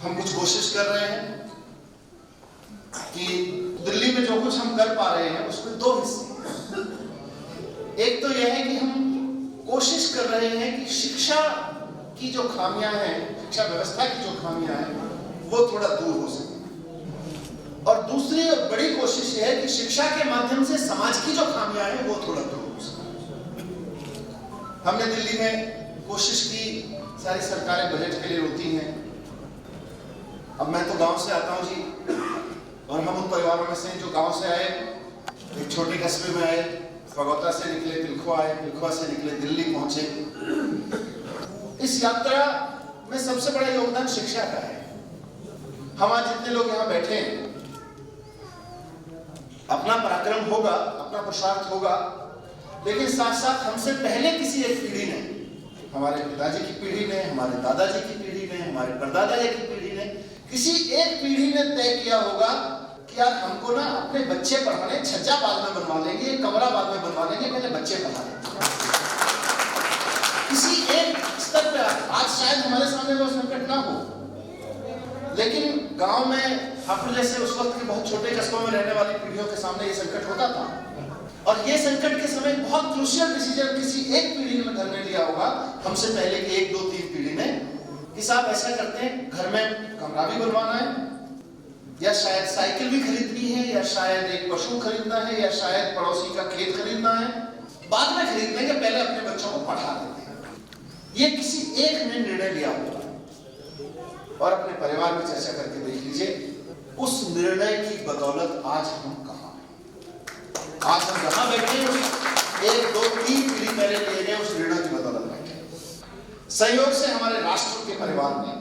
हम कुछ कोशिश कर रहे हैं कि दिल्ली में जो कुछ हम कर पा रहे हैं उसमें दो हिस्से। एक तो यह है कि हम कोशिश कर रहे हैं कि शिक्षा की जो खामियां हैं, शिक्षा व्यवस्था की जो खामियां हैं, वो थोड़ा दूर हो सके। और दूसरी और बड़ी कोशिश यह है कि शिक्षा के माध्यम से समाज की जो खामियां हैं वो थोड़ा दूर हो सके। हमने दिल्ली में कोशिश की, सारी सरकारें बजट के लिए रोती हैं। अब मैं तो गांव से आता हूं जी, और हम उन परिवारों में से जो गांव से आए, एक छोटे कस्बे में आए, फगौता से निकले तिलखुआ आए, तिलखुआ से निकले दिल्ली पहुंचे। इस यात्रा में सबसे बड़ा योगदान शिक्षा का है। हम आज जितने लोग यहाँ बैठे हैं, अपना पराक्रम होगा, अपना पुरुषार्थ होगा, लेकिन साथ साथ हमसे पहले किसी एक पीढ़ी ने, हमारे पिताजी की पीढ़ी ने, हमारे दादाजी की पीढ़ी ने, हमारे परदादा की पीढ़ी ने, किसी एक पीढ़ी ने तय किया होगा कि यार हमको ना अपने बच्चे पढ़ाने, छज्जा बाद में बनवा लेंगे, कमरा बाद में बनवा लेंगे, पहले बच्चे पढ़ा लेंगे। किसी एक स्तर पे आज शायद हमारे सामने वो संकट ना हो, लेकिन गांव में हापुड़ जैसे उस वक्त के बहुत छोटे कस्बों में रहने वाली पीढ़ियों के सामने ये संकट होता था। और ये संकट के समय बहुत क्रूशियल डिसीजन किसी एक पीढ़ी ने निर्णय लिया होगा, हमसे पहले की 1, 2, 3 पीढ़ी ने, कि साहब ऐसा करते हैं, घर में कमरा भी बनवाना है, या शायद साइकिल भी खरीदनी है, या शायद एक पशु खरीदना है, या शायद पड़ोसी का खेत खरीदना है, बाद में खरीद लेंगे, पहले अपने बच्चों को पढ़ा देते हैं। ये किसी एक ने निर्णय लिया होगा। और अपने परिवार में चर्चा करके देख लीजिए, उस निर्णय की बदौलत आज हम कहां हैं। आज हम जहां बैठे हैं, 1, 2, 3 पीढ़ी पहले लिए गए उस निर्णय की बदौलत बैठे हैं। संयोग से हमारे राष्ट्र के परिवार ने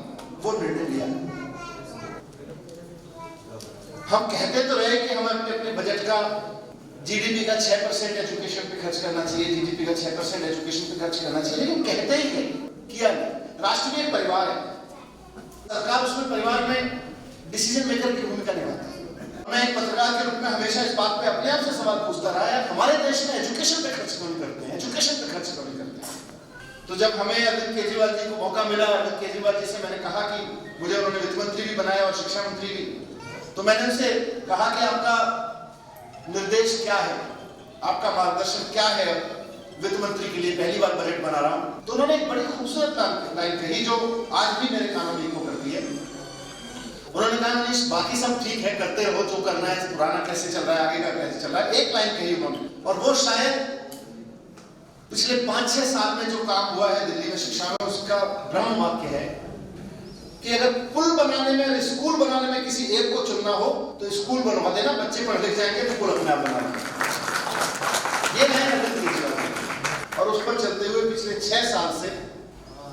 वो निर्णय लिया। हम कहते तो रहे कि हमें अपने बजट का जीडीपी का 6% एजुकेशन पे खर्च करना चाहिए, जीडीपी का 6% एजुकेशन पे खर्च करना चाहिए, लेकिन कहते ही नहीं, किया नहीं। राष्ट्र में एक परिवार है, सरकार उसमें परिवार में डिसीजन मेकर की भूमिका निभाती है। मैं एक पत्रकार के रूप में हमेशा इस बात पे अपने आप से सवाल पूछता रहा है, हमारे देश में एजुकेशन पे खर्च क्यों नहीं करते हैं, एजुकेशन पे खर्च क्यों नहीं करते हैं। तो जब हमें अरविंद केजरीवाल जी को मौका मिला, अरविंद केजरीवाल जी से मैंने कहा कि मुझे उन्होंने वित्त मंत्री भी बनाया और शिक्षा मंत्री भी, तो मैंने उनसे कहा कि आपका निर्देश क्या है, आपका मार्गदर्शन क्या है वित्त मंत्री के लिए, पहली बार बजट बना रहा हूं। तो उन्होंने एक बड़ी खूबसूरत लाइन कही जो आज भी मेरे कानों में इको करती है। उन्होंने कहा मनीष, बाकी सब ठीक है, करते रहो जो करना है, पुराना कैसे चल रहा है, आगे का कैसे चल रहा है। एक लाइन कही उन्होंने, और वो शायद पिछले 5-6 साल में जो काम हुआ है दिल्ली में शिक्षा में, उसका ब्रह्म वाक्य है कि अगर पुल बनाने में और स्कूल बनाने में किसी एक को चुनना हो तो स्कूल बनवा देना, बच्चे पढ़ लिख जाएंगे तो पुल अपने आप बना देना। ये है अरविंद केजरीवाल। और उस पर चलते हुए पिछले 6 साल से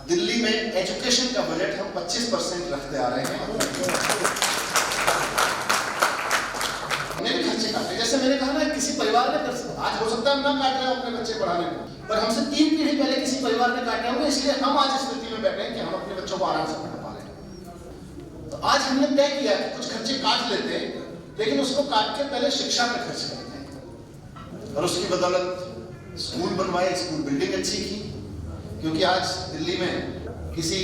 दिल्ली में एजुकेशन का बजट हम 25% रखते आ रहे हैं। हमने भी खर्चे काटे, जैसे मैंने कहा ना, किसी परिवार ने आज हो सकता है हम ना काट रहे हो अपने बच्चे पढ़ाने को, पर हमसे 3 पीढ़ी पहले किसी परिवार ने काटे होंगे, इसलिए हम आज इस स्थिति में बैठे हैं कि हम अपने बच्चों को आराम से पढ़ा पा रहे हैं। तो आज हमने तय किया कि कुछ खर्चे काट लेते हैं, लेकिन उसको काट के पहले शिक्षा पे खर्च करते हैं। और उसकी बदौलत स्कूल बनवाए, स्कूल बिल्डिंग अच्छी की, क्योंकि आज दिल्ली में किसी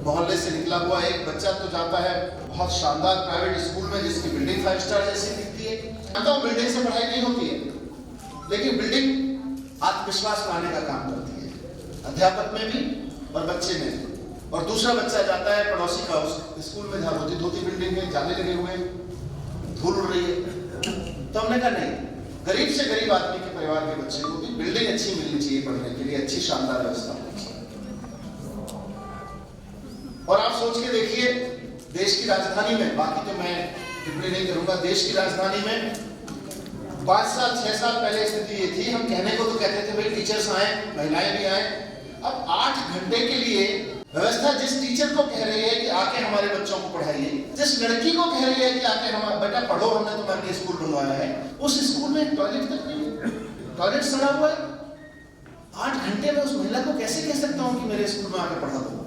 मोहल्ले से निकला हुआ एक बच्चा तो जाता है बहुत शानदार प्राइवेट स्कूल में जिसकी बिल्डिंग 5 स्टार जैसी दिखती है। जानता हूं बिल्डिंग से पढ़ाई नहीं होती है, लेकिन बिल्डिंग आत्मविश्वास लाने का काम करती है, अध्यापक में भी और बच्चे में भी। और दूसरा बच्चा जाता है पड़ोसी का उस स्कूल में जहाँ होती धोती बिल्डिंग में जाले लगे हुए, धूल उड़ रही है। तो हमने कहा नहीं, गरीब से गरीब आदमी के परिवार के बच्चे को भी बिल्डिंग अच्छी मिलनी चाहिए पढ़ने के लिए, अच्छी शानदार व्यवस्था होनी चाहिए। और आप सोच के देखिए, देश की राजधानी में, बाकी तो मैं टिप्पणी नहीं करूंगा, देश की राजधानी में 5 साल 6 साल पहले स्थिति ये थी, हम कहने को तो कहते थे भाई टीचर्स आए, महिलाएं भी आए। अब 8 घंटे के लिए व्यवस्था जिस टीचर को कह रही है कि आके हमारे बच्चों को पढ़ाइए, जिस लड़की को कह रही है कि आके हमारा बेटा पढ़ो, हमने तुम्हारे लिए स्कूल बनवाया है, उस स्कूल में टॉयलेट तक नहीं है, टॉयलेट सड़ा हुआ है। 8 घंटे में उस महिला को कैसे कह सकता हूँ कि मेरे स्कूल में आके पढ़ा दो?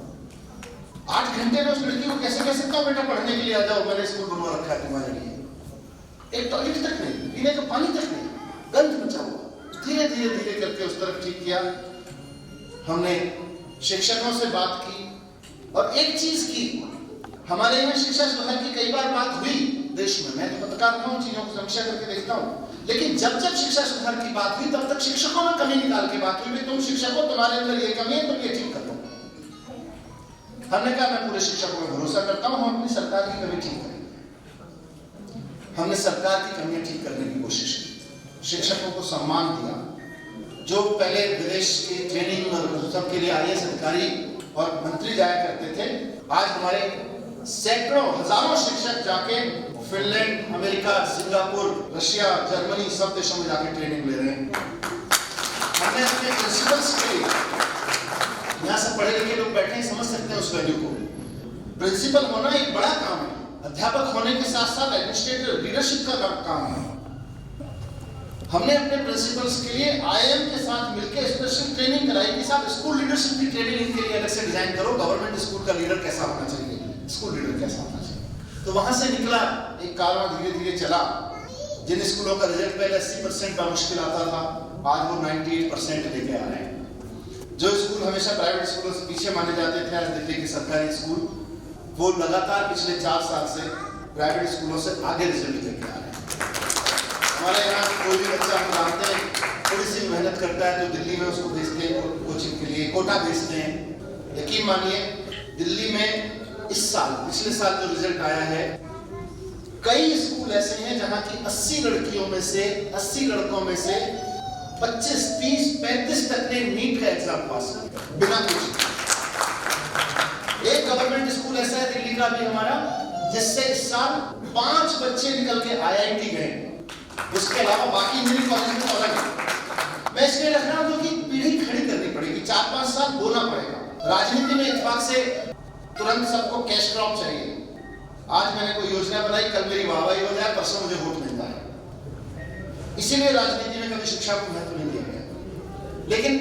8 घंटे में उस लड़की को कैसे कह सकता हूँ बेटा पढ़ने के लिए आ जाओ, मैंने स्कूल बनवा रखा है तुम्हारे लिए? एक टॉयलेट तक नहीं, पीने का पानी तक नहीं, गंद मचा हुआ। धीरे धीरे धीरे करके उस तरफ ठीक किया। हमने शिक्षकों से बात की और एक चीज की हमारे यहाँ शिक्षा सुधार की कई बार बात हुई देश में, मैं तो पत्रकार हूँ, चीजों को समीक्षा करके देखता हूँ, लेकिन जब जब शिक्षा सुधार की बात हुई तब तक शिक्षकों में कमी निकाल के बात हुई, तुम शिक्षकों तुम्हारे अंदर ये कमी है, तुम ये ठीक कर लो। हमने कहा मैं पूरे शिक्षकों में भरोसा करता हूँ, हम अपनी सरकार की कमी ठीक करेंगे। हमने सरकार की कमियां ठीक करने की कोशिश की, शिक्षकों को सम्मान दिया। जो पहले विदेश की ट्रेनिंग और सबके लिए IAS अधिकारी और मंत्री जाया करते थे, आज हमारे सैकड़ों हजारों शिक्षक जाके Finland, America, Singapore, Russia, Germany सब देशों में जाके ट्रेनिंग ले रहे हैं। हमने अपने प्रिंसिपल्स के लिए, यहाँ से पढ़े लिखे लोग बैठे हैं, समझ सकते हैं उस वैल्यू को। प्रिंसिपल होना एक बड़ा काम है, अध्यापक होने के साथ साथ एडमिनिस्ट्रेटिव लीडरशिप का काम है। हमने अपने प्रिंसिपल्स के लिए IIM के साथ मिलकर स्पेशल ट्रेनिंग कराई कि साथ स्कूल लीडरशिप की ट्रेनिंग इनके लिए अलग से डिजाइन करो, गवर्नमेंट स्कूल का लीडर कैसा होना चाहिए, स्कूल लीडर कैसा होना चाहिए। तो वहां से निकला एक कारवां, धीरे धीरे चला। जिन स्कूलों का रिजल्ट पहले 80% का मुश्किल आता था, आज वो 98% लेके आ रहे हैं। जो स्कूल हमेशा प्राइवेट स्कूलों से पीछे माने जाते थे, आज दिल्ली के सरकारी स्कूल वो लगातार पिछले 4 साल से प्राइवेट स्कूलों से आगे रिजल्ट लेके आ रहे हैं। हमारे यहाँ कोई भी बच्चा, हम जानते हैं, थोड़ी सी मेहनत करता है तो दिल्ली में उसको भेजते हैं कोचिंग के लिए, कोटा भेजते हैं। यकीन मानिए दिल्ली में इस साल, पिछले साल जो रिजल्ट आया है, कई स्कूल ऐसे हैं जहां की 80 लड़कियों में से, 80 लड़कों में से 25, 30, 35 तक ने नीट का एग्जाम पास किया बिना कोचिंग। एक गवर्नमेंट स्कूल ऐसा है दिल्ली का भी हमारा, जिससे इस साल 5 बच्चे निकल के IIT गए। उसके अलावा बाकी इंजीनियरिंग कॉलेज में अलग है। मैं इसलिए रख रहा हूं क्योंकि पीढ़ी खड़ी करनी पड़ेगी, 4-5 साल बोलना पड़ेगा। राजनीति में इत्तेफाक से तुरंत सबको कैश क्रॉप चाहिए। आज मैंने कोई योजना बनाई, कल मेरी वाहवाही हो जाए, परसों मुझे वोट मिल जाए। इसीलिए राजनीति में कभी शिक्षा को महत्व नहीं दिया गया। लेकिन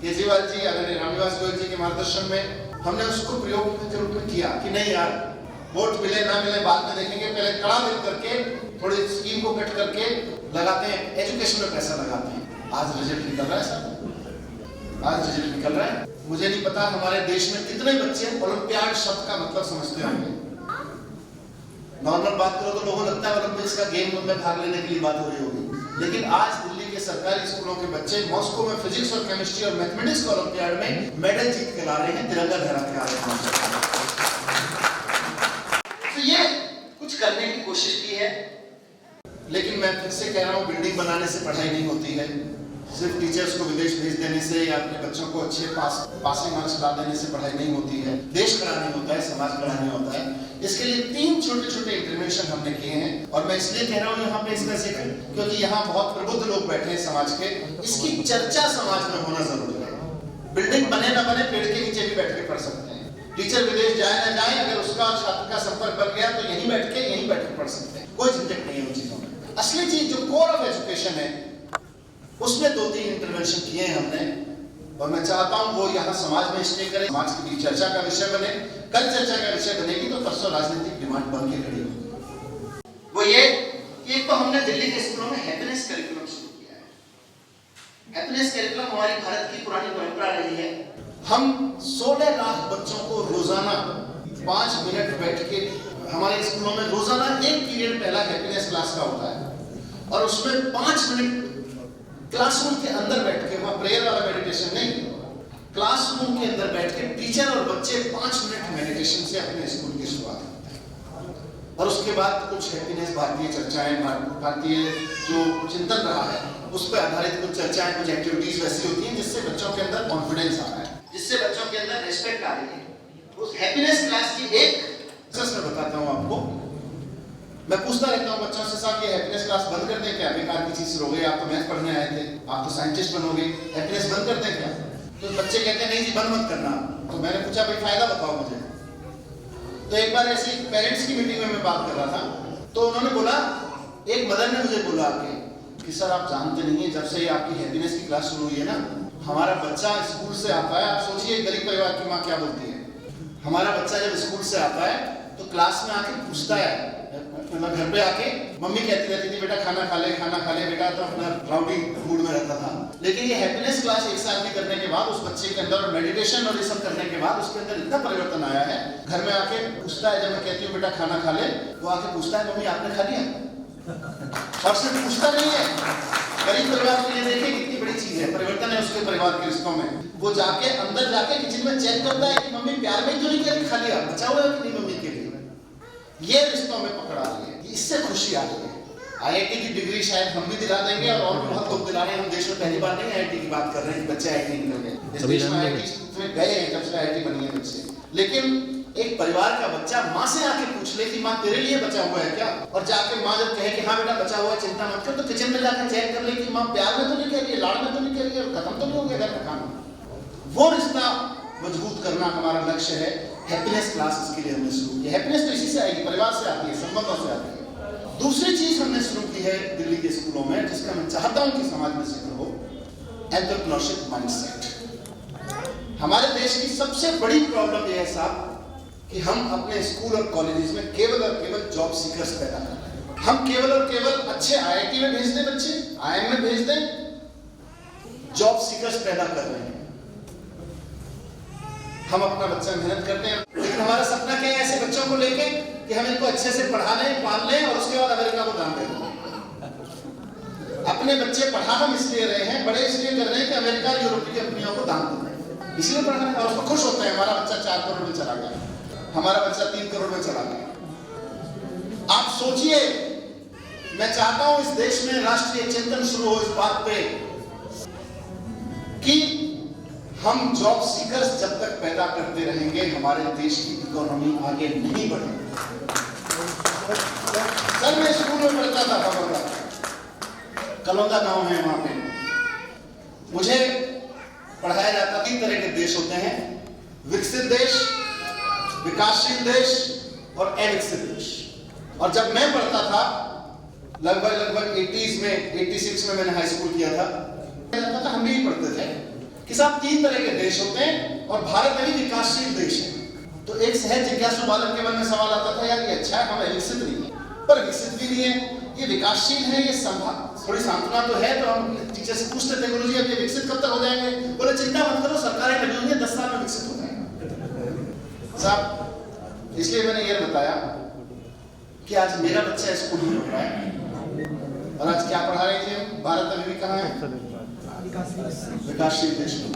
केजरीवाल जी, आदरणीय रामनिवास गोयल जी के मार्गदर्शन में हमने उसको प्रयोग के रूप में किया कि नहीं यार, वोट मिले ना मिले बाद में देखेंगे, पहले कड़ा दिल करके थोड़ी स्कीम को कट करके लगाते हैं, एजुकेशन में पैसा लगाते हैं। आज रिजल्ट निकल रहा है सर, आज रिजल्ट निकल रहा है। मुझे नहीं पता हमारे देश में कितने बच्चे ओलंपियाड शब्द का मतलब समझते होंगे। नॉर्मल बात करो तो लोगों को लगता है ओलंपिक्स का गेम में भाग लेने के लिए बात हो रही होगी, लेकिन आज दिल्ली के सरकारी स्कूलों के बच्चे मॉस्को में फिजिक्स और केमिस्ट्री और मैथमेटिक्स के ओलंपियाड में मेडल जीत के ला रहे हैं, तिरंगा लहरा के आ रहे हैं। तो ये कुछ करने की कोशिश की है, लेकिन मैं फिर से कह रहा हूँ, बिल्डिंग बनाने से पढ़ाई नहीं होती है, सिर्फ टीचर्स को विदेश भेज देने से या अपने बच्चों को अच्छे पासिंग मार्क्स ला देने से पढ़ाई नहीं होती है। देश खड़ा नहीं होता है, समाज खड़ा नहीं होता है। इसके लिए 3 छोटे-छोटे इंटरवेंशन हमने किए हैं, और मैं इसलिए कह रहा हूँ यहाँ पे इसका जिक्र, क्योंकि यहाँ बहुत प्रबुद्ध लोग बैठे हैं समाज के, इसकी चर्चा समाज में होना जरूरी है। बिल्डिंग बने ना बने, पेड़ के नीचे भी बैठ के पढ़ सकते हैं। टीचर विदेश जाए ना जाए, अगर उसका और छात्र का संपर्क बन गया तो यहीं बैठ के पढ़ सकते हैं, कोई झंझट नहीं है उन चीजों में। असली चीज जो कोर ऑफ एजुकेशन है, उसमें 2-3 इंटरवेंशन किए हैं हमने, और मैं चाहता हूं वो यहाँ समाज में स्टे करें, समाज के बीच चर्चा का विषय बने। कल चर्चा का विषय बनेगी तो परसों राजनीतिक डिमांड बन के खड़ी होगी। वो ये कि एक तो हमने दिल्ली के स्कूलों में हैप्पीनेस करिकुलम शुरू किया है। हैप्पीनेस करिकुलम हमारी भारत की पुरानी परंपरा रही है। हम 16 लाख बच्चों को रोजाना 5 मिनट बैठ के, हमारे स्कूलों में रोजाना एक पीरियड पहला हैप्पीनेस क्लास का होता है, और उसमें 5 मिनट क्लासरूम के अंदर बैठ के, वहां प्रेयर वाला मेडिटेशन नहीं, क्लासरूम के अंदर बैठ के टीचर और बच्चे 5 मिनट मेडिटेशन से अपने स्कूल की शुरुआत करते हैं। और उसके बाद कुछ हैप्पीनेस भारतीय चर्चाएं, भारतीय जो चिंतन रहा है उस पर आधारित कुछ चर्चाएं, कुछ एक्टिविटीज वैसी होती हैं जिससे बच्चों के अंदर कॉन्फिडेंस आ रहा है, जिससे बच्चों के अंदर रिस्पेक्ट आ रही है। उस हैप्पीनेस क्लास की एक मैं बताता हूँ आपको। मैं पूछता रहता हूँ बच्चों से, साहब ये हैप्पीनेस क्लास बंद कर दें क्या? बेकार की चीज हो गई, आप तो मैथ पढ़ने आए थे, आप तो साइंटिस्ट बनोगे, हैप्पीनेस बंद कर दें क्या? तो बच्चे कहते हैं नहीं जी बंद मत करना। तो मैंने पूछा भाई फायदा बताओ मुझे। तो एक बार ऐसी पेरेंट्स की मीटिंग में मैं बात कर रहा था, तो उन्होंने बोला, एक मदर ने मुझे बोला कि सर आप जानते नहीं है, जब से ये आपकी हैप्पीनेस की क्लास शुरू हुई है ना, हमारा बच्चा स्कूल से आता है, आप सोचिए गरीब परिवार की माँ क्या बोलती है, हमारा बच्चा जब स्कूल से आता है तो क्लास में आके पूछता है, मतलब घर पे आके मम्मी कहती रहती थी बेटा खाना खा ले बेटा, तो अपना राउडी मूड में रहता था, लेकिन ये हैप्पीनेस क्लास 1 साल की करने के बाद उस बच्चे के अंदर मेडिटेशन और ये सब करने के बाद उसके अंदर इतना परिवर्तन आया है, घर में आके पूछता है, जब मैं कहती हूँ बेटा खाना खा ले, वो आके पूछता है मम्मी आपने खा लिया? और सिर्फ पूछता नहीं है, गरीब परिवार के लिए देखिए कितनी बड़ी चीज है, परिवर्तन है उसके परिवार के रिश्तों में। वो जाके अंदर जाके किचन में चेक करता है कि मम्मी प्यार में तो नहीं कह रही खा लिया, बचा हुआ है कि नहीं मम्मी के लिए। ये रिश्तों में पकड़ आ रही है, इससे खुशी आ रही है। IIT की डिग्री शायद हम भी दिला देंगे और भी बहुत लोग दिला रहे हैं। हम देश में पहली बार नहीं IIT की बात कर रहे हैं कि बच्चे IIT निकल गए, इस देश में IIT में गए हैं जब से IIT बनी है बच्चे। लेकिन एक परिवार का बच्चा माँ से आके पूछ ले कि माँ तेरे लिए बचा हुआ है क्या, और जाके माँ जब कहे कि हाँ बेटा बचा हुआ है चिंता मत कर, तो किचन में जाकर चेक कर ले कि माँ प्यार में तो नहीं कह रही है, लाड़ में तो नहीं कह रही है, खत्म तो नहीं हो गया घर का खाना। वो रिश्ता मजबूत करना हमारा लक्ष्य है। हैप्पीनेस क्लास इसके लिए हमने शुरू की। हैप्पीनेस तो इसी से आएगी, परिवार से आती है, संबंधों से आती है। दूसरी चीज हमने शुरू की है दिल्ली के स्कूलों में, जिसका मैं चाहता हूं कि समाज में जिक्र हो, एंटरप्रेन्योरशिप माइंडसेट। हमारे देश की सबसे बड़ी प्रॉब्लम यह है साहब कि हम अपने स्कूल और कॉलेजेस में केवल और केवल जॉब सीकर्स पैदा कर रहे हैं। हम केवल और केवल अच्छे IIT में भेज दें बच्चे, IIM में भेज दें, जॉब सीकर्स पैदा कर रहे हैं। हम अपना बच्चा मेहनत करते हैं, लेकिन हमारा सपना क्या है ऐसे बच्चों को लेके कि हम इनको अच्छे से पढ़ा लें, पाल लें और उसके बाद अमेरिका को दान दे दें। अपने बच्चे पढ़ा हम इसलिए रहे हैं, बड़े इसलिए कर रहे हैं कि अमेरिका और यूरोपीय कंपनियों को दान दे दें, इसलिए पढ़ा रहे हैं। और उसको खुश होते हैं, हमारा बच्चा 4 करोड़ में चला गया, हमारा बच्चा 3 करोड़ में चला गया। आप सोचिए, मैं चाहता हूं इस देश में राष्ट्रीय चिंतन शुरू हो इस बात पे कि हम जॉब सीकर्स जब तक पैदा करते रहेंगे हमारे देश की इकोनॉमी आगे नहीं बढ़ेगी। सर मैं स्कूल में पढ़ता था, खबरदार कलौदा गांव है, वहां पे मुझे पढ़ाया जाता 3 तरह के देश होते हैं, विकसित देश, विकासशील देश और अविकसित देश। और जब मैं पढ़ता था लगभग 80s में, 86 में मैंने हाई स्कूल किया था, हम भी पढ़ते थे कि साहब 3 तरह के देश होते हैं और भारत अभी विकासशील देश है। तो एक सहज जिज्ञासु बालक के मन में सवाल आता था, यार ये अच्छा है, हम विकसित नहीं है पर विकसित भी नहीं है, ये विकासशील है, ये थोड़ी सांत्वना तो है। तो हम टीचर से पूछते थे, गुरुजी अब ये विकसित कब तक हो जाएंगे? बोले चिंता मत करो, सरकारें लगी हुई है, 10 साल में विकसित हो जाएंगे। साहब इसलिए मैंने ये बताया कि आज मेरा बच्चा स्कूल में पढ़ रहा है और आज क्या पढ़ा रहे थे, भारत अभी भी कहाँ है, विकासशील देश में।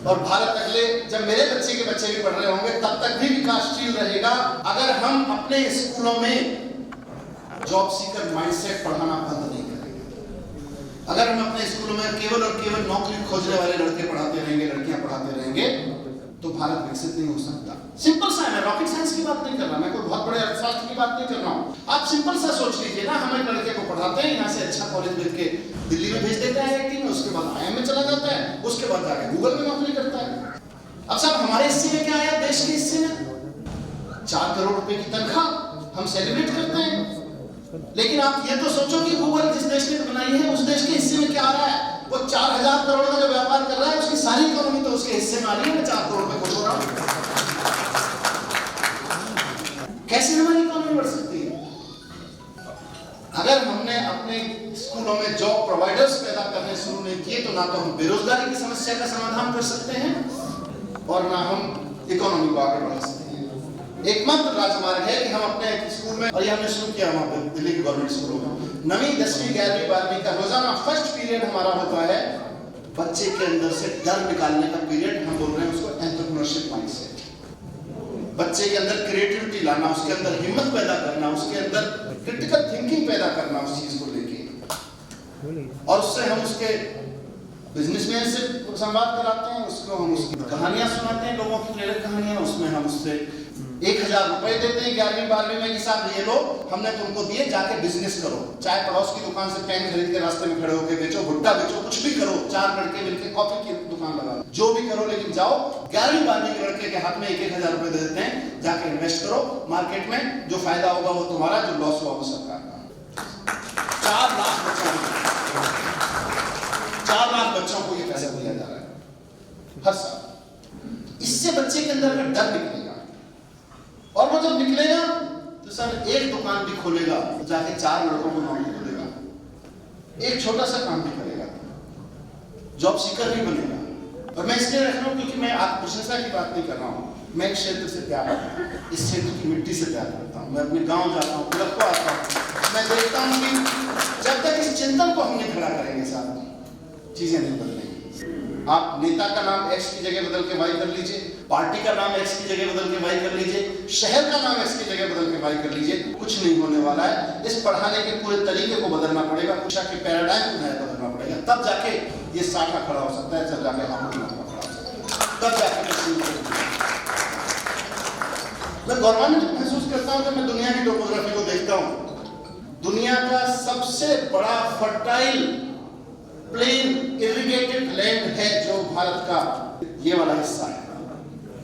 और भारत अगले, जब मेरे बच्चे के बच्चे भी पढ़ रहे होंगे तब तक भी विकासशील रहेगा अगर हम अपने स्कूलों में जॉब सीकर माइंडसेट पढ़ाना बंद नहीं करेंगे। अगर हम अपने स्कूलों में केवल और केवल नौकरी खोजने वाले लड़के पढ़ाते रहेंगे, लड़कियां पढ़ाते रहेंगे, तो भारत विकसित नहीं हो सकता। सिंपल सा है, मैं रॉकेट साइंस की बात नहीं कर रहा, मैं कोई बहुत बड़े अर्थशास्त्र की बात नहीं कर रहा हूँ। आप सिंपल सा सोच लीजिए ना, हम एक लड़के को पढ़ाते हैं, यहाँ से अच्छा कॉलेज मिल के दिल्ली में भेज देता है IIT में, उसके बाद IIM में चला जाता है, उसके बाद जाके गूगल में नौकरी करता है। अब साहब हमारे हिस्से में क्या आया, देश के हिस्से में 4 करोड़ रुपए की तनख्वाह हम सेलिब्रेट करते हैं। लेकिन आप ये तो सोचो कि गूगल जिस देश ने बनाई है उस देश के हिस्से में क्या आ रहा है। वो 4000 करोड़ का जो व्यापार कर रहा है उसकी सारी इकोनॉमी तो उसके हिस्से में आ रही है, मैं 4 करोड़ में खुश हो रहा हूं। कैसे हमारी इकोनॉमी बढ़ सकती है? अगर हमने अपने स्कूलों में जॉब प्रोवाइडर्स पैदा करने शुरू नहीं किए तो ना तो हम बेरोजगारी की समस्या का समाधान कर सकते हैं और ना हम इकोनॉमी को आगे बढ़ा सकते हैं। एकमात्र राजमार्ग है कि हम अपने स्कूल में, और ये हमने शुरू किया वहां पर दिल्ली के गवर्नमेंट स्कूलों में, 9वीं 10वीं 11वीं 12वीं का रोजाना फर्स्ट पीरियड हमारा होता है बच्चे के अंदर से डर निकालने का पीरियड। हम बोल रहे हैं उसको एंटरप्रेन्योरशिप माइंडसेट। बच्चे के अंदर क्रिएटिविटी लाना, उसके अंदर हिम्मत पैदा करना, उसके अंदर क्रिटिकल थिंकिंग पैदा करना उस चीज को लेके, और उससे हम उसके बिजनेसमैन से संवाद कराते हैं, उसको हम उसकी कहानियां सुनाते हैं, लोगों की प्रेरक कहानियां, उसमें हम उससे 1000 रुपए देते हैं 11वीं 12वीं में कि साहब ये लो, हमने तुमको दिए, जाके बिजनेस करो, चाहे पड़ोस की दुकान से पेन खरीद के रास्ते में खड़े होकर बेचो, भुट्टा बेचो, कुछ भी करो, 4 लड़के मिलकर कॉफी की दुकान लगा लो, जो भी करो, लेकिन जाओ 11वीं 12वीं के लड़के के हाथ में 1000 रुपए दे देते हैं, जाके इन्वेस्ट करो मार्केट में, जो फायदा होगा वो तुम्हारा, जो लॉस हुआ वो सरकार का। 4 लाख बच्चों को 4 लाख बच्चों को ये पैसा दिया जा रहा है हर साल। इससे बच्चे के अंदर का डर निकलेगा, और वो जब निकलेगा तो सर एक दुकान भी खोलेगा तो जाके 4 लड़कों को नौकरी देगा, एक छोटा सा काम भी करेगा। जॉब सीकर नहीं बनेगा। और मैं इसलिए रख रहा हूँ क्योंकि मैं आप प्रशंसा की बात नहीं कर रहा हूँ, मैं इस क्षेत्र से प्यार करता हूँ, इस क्षेत्र की मिट्टी से प्यार करता हूँ। मैं अपने गांव जाता हूँ, पिलखवा आता हूँ, मैं देखता हूँ कि जब तक इस चिंतन को हम नहीं खड़ा करेंगे साथ में, चीजें नहीं बदलेंगी। आप नेता का नाम एक्स की जगह बदल के वाई कर लीजिए, पार्टी का नाम एक्स की जगह बदल के वाई कर लीजिए, शहर का नाम एक्स की जगह बदल के वाई कर लीजिए, कुछ नहीं होने वाला है। इस पढ़ाने के पूरे तरीके को बदलना पड़ेगा, शिक्षा के पैराडाइम को नया बदलना पड़ेगा, तब जाके ये साठा खड़ा हो सकता है, तब जाके हम खड़ा हो सकता है, तब जाके मैं गौरवान्वित महसूस करता हूं जब मैं दुनिया की टोपोग्राफी को देखता हूं। दुनिया का सबसे बड़ा फर्टाइल प्लेन इरिगेटेड लैंड है जो भारत का ये वाला हिस्सा है।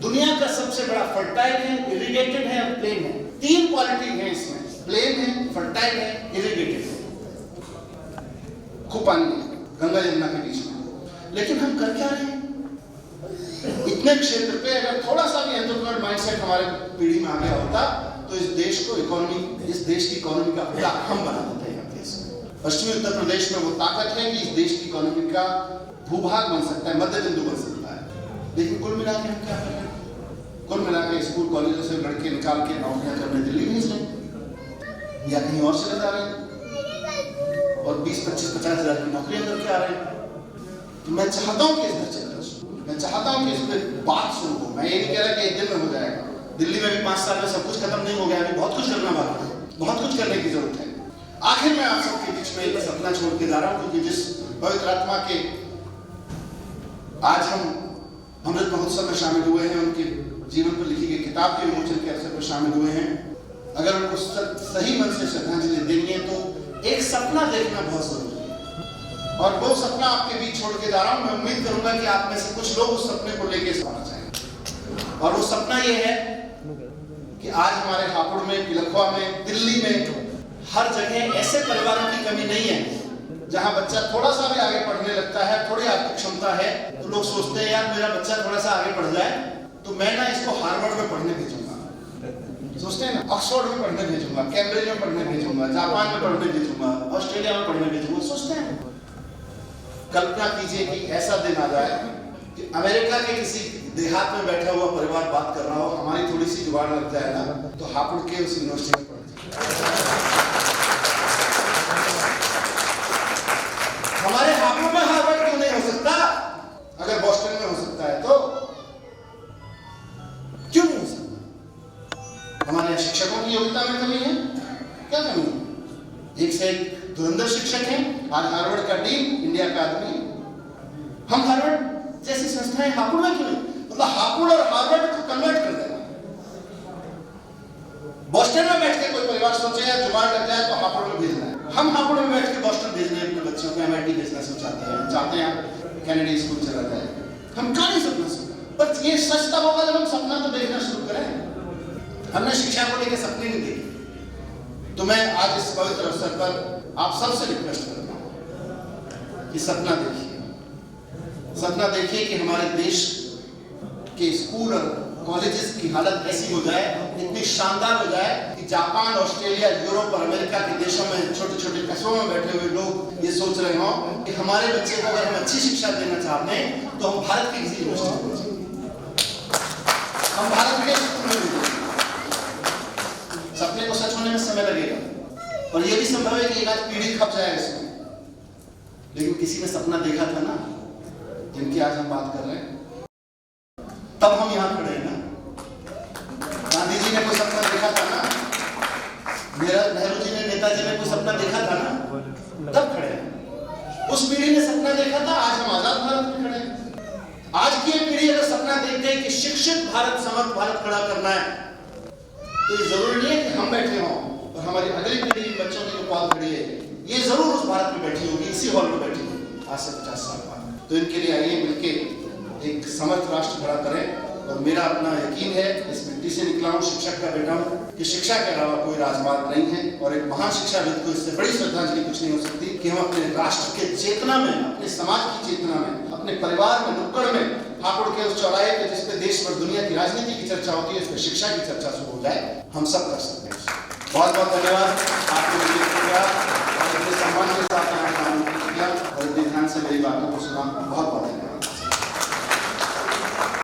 दुनिया का सबसे बड़ा फर्टाइल है, इरिगेटेड है और प्लेन है। तीन क्वालिटी है इसमें, प्लेन है, फर्टाइल है, इरिगेटेड है। खूब पानी है गंगा यमुना के बीच में। लेकिन हम कर क्या रहे हैं? इतने क्षेत्र पे अगर थोड़ा सा भी एंटरप्रेन्योर माइंडसेट हमारे पीढ़ी में आ गया होता तो इस देश को इस देश की इकोनॉमी का उल्टा हम बना देते हैं। पश्चिमी उत्तर प्रदेश में वो ताकत है कि इस देश की इकोनॉमी का भूभाग बन सकता है, मध्य बिंदु बन सकता है। लेकिन कुल मिला के हम क्या कर रहे हैं? कुल मिला के स्कूल कॉलेजों से लड़के निकाल के नौकरियां करने दिल्ली भेज रहे हैं या कहीं और चले जा रहे हैं और 20, 25, 50 हजार की नौकरियां करके आ रहे हैं। तो मैं चाहता हूं कि इस चर्चा मैं चाहता हूं कि इस पर बात शुरू हो। मैं ये नहीं कह रहा कि एक दिन में हो जाएगा। दिल्ली में भी 5 साल में सब कुछ खत्म नहीं हो गया, अभी बहुत कुछ करना बाकी है, बहुत कुछ करने की जरूरत है। आखिर मैं आप सबके बीच में एक सपना छोड़ के जा रहा हूं क्योंकि जिस पवित्र आत्मा के आज हम अमृत महोत्सव में शामिल हुए हैं, उनके जीवन पर लिखी गई किताब के विमोचन के अवसर पर शामिल हुए हैं, अगर उनको सही मन से श्रद्धांजलि देनी है तो एक सपना देखना बहुत जरूरी है। और वो सपना आपके बीच छोड़ के जा रहा हूं। मैं उम्मीद करूंगा कि आप में से कुछ लोग उस सपने को लेके आना चाहेंगे। और वो सपना ये है कि आज हमारे हापुड़ में, पिलखवा में, दिल्ली में हर जगह ऐसे परिवारों की कमी नहीं है जहां बच्चा थोड़ा सा भी आगे पढ़ने लगता है, थोड़ी आर्थिक क्षमता है तो लोग सोचते हैं यार मेरा बच्चा थोड़ा सा आगे बढ़ जाए तो मैं ना इसको हार्वर्ड में पढ़ने भेजूंगा, सोचते हैं ना, ऑक्सफोर्ड में पढ़ने भेजूंगा, कैम्ब्रिज में पढ़ने भेजूंगा, जापान में पढ़ने भेजूंगा, ऑस्ट्रेलिया में पढ़ने भेजूंगा, सोचते हैं। कल्पना कीजिए कि ऐसा दिन आ जाए कि अमेरिका के किसी देहात में बैठा हुआ परिवार बात कर रहा हो, हमारी थोड़ी सी जुगाड़ लग जाए ना तो हापुड़ के उस यूनिवर्सिटी में पढ़ जाए। हमारे हापुड़ में हार्वर्ड क्यों नहीं हो सकता? अगर बॉस्टन में हो सकता है तो क्यों नहीं हो सकता? हमारे यहाँ शिक्षकों की योग्यता में कमी है? क्या कमी है? एक से एक धुरंधर शिक्षक हैं। आज हार्वर्ड का डीन इंडिया का आदमी। हम हार्वर्ड जैसी संस्थाएं हापुड़ में क्यों नहीं? मतलब हापुड़ और हार्वर्ड को कन्वर्ट कर देना। बॉस्टन में बैठ के कोई परिवार सोचे या जुगाड़ लग जाए तो हापुड़ में भेजना है। हम हापुड़ में बैठ के बॉस्टन भेजने अपने बच्चों को MIT भेजना चाहते हैं, चाहते हैं कैनेडी स्कूल चला जाए। हम क्यों नहीं सपना सोचा? पर ये सच तब होगा जब हम सपना तो देखना शुरू करें। हमने शिक्षा को लेकर सपने नहीं देखे। तो मैं आज इस पवित्र अवसर पर आप सबसे रिक्वेस्ट करता हूं कि सपना देखिए कि हमारे देश के स्कूल और कॉलेजेस की हालत ऐसी हो जाए, इतनी शानदार हो जाए कि जापान, ऑस्ट्रेलिया, यूरोप और अमेरिका के देशों में छोटे छोटे कस्बों में बैठे हुए लोग ये सोच रहे हों कि हमारे बच्चे को अगर हम अच्छी शिक्षा देना चाहते हैं तो हम भारत की किसी यूनिवर्सिटी में भेजेंगे, हम भारत के स्कूल में भेजेंगे। सपने को सच होने में समय लगेगा और ये भी संभव है कि एक आध पीढ़ी खप जाए इसमें। लेकिन किसी ने सपना देखा था ना, जिनकी आज हम बात कर रहे हैं, तब हम यहां खड़े हैं ना। गांधी जी ने कोई सपना देखा था ना, नेहरू जी ने, नेताजी ने कोई सपना देखा था ना, तब खड़े हैं। उस पीढ़ी ने सपना देखा था, आज हम आजाद भारत में खड़े हैं। आज की पीढ़ी अगर सपना देखते हैं कि शिक्षित भारत, समर्थ भारत खड़ा करना है तो ये जरूरी नहीं है कि हम बैठे हों और हमारी अगली पीढ़ी बच्चों की जो कॉल खड़ी है ये जरूर उस भारत में बैठी होगी, इसी हॉल में बैठी होगी आज से 50 साल बाद। तो इनके लिए आइए मिलके एक समर्थ राष्ट्र खड़ा करें। और मेरा अपना यकीन है, इस मिट्टी से निकला हूं, शिक्षक का बेटा हूं, कि शिक्षा के अलावा कोई राजमार्ग नहीं है। और एक महान शिक्षाविद को इससे बड़ी श्रद्धांजलि कुछ नहीं हो सकती कि हम अपने राष्ट्र के चेतना में, अपने समाज की चेतना में, अपने परिवार में, नुक्कड़ में, हापुड़ के उस चौराहे पे जिसपे देश भर दुनिया की राजनीति की चर्चा होती है, इस पर शिक्षा की चर्चा शुरू हो जाए। हम सब कर सकते हैं। बहुत बहुत धन्यवाद आपको, सम्मान के साथ और ध्यान से मेरी बातों को सुना, बहुत बहुत धन्यवाद।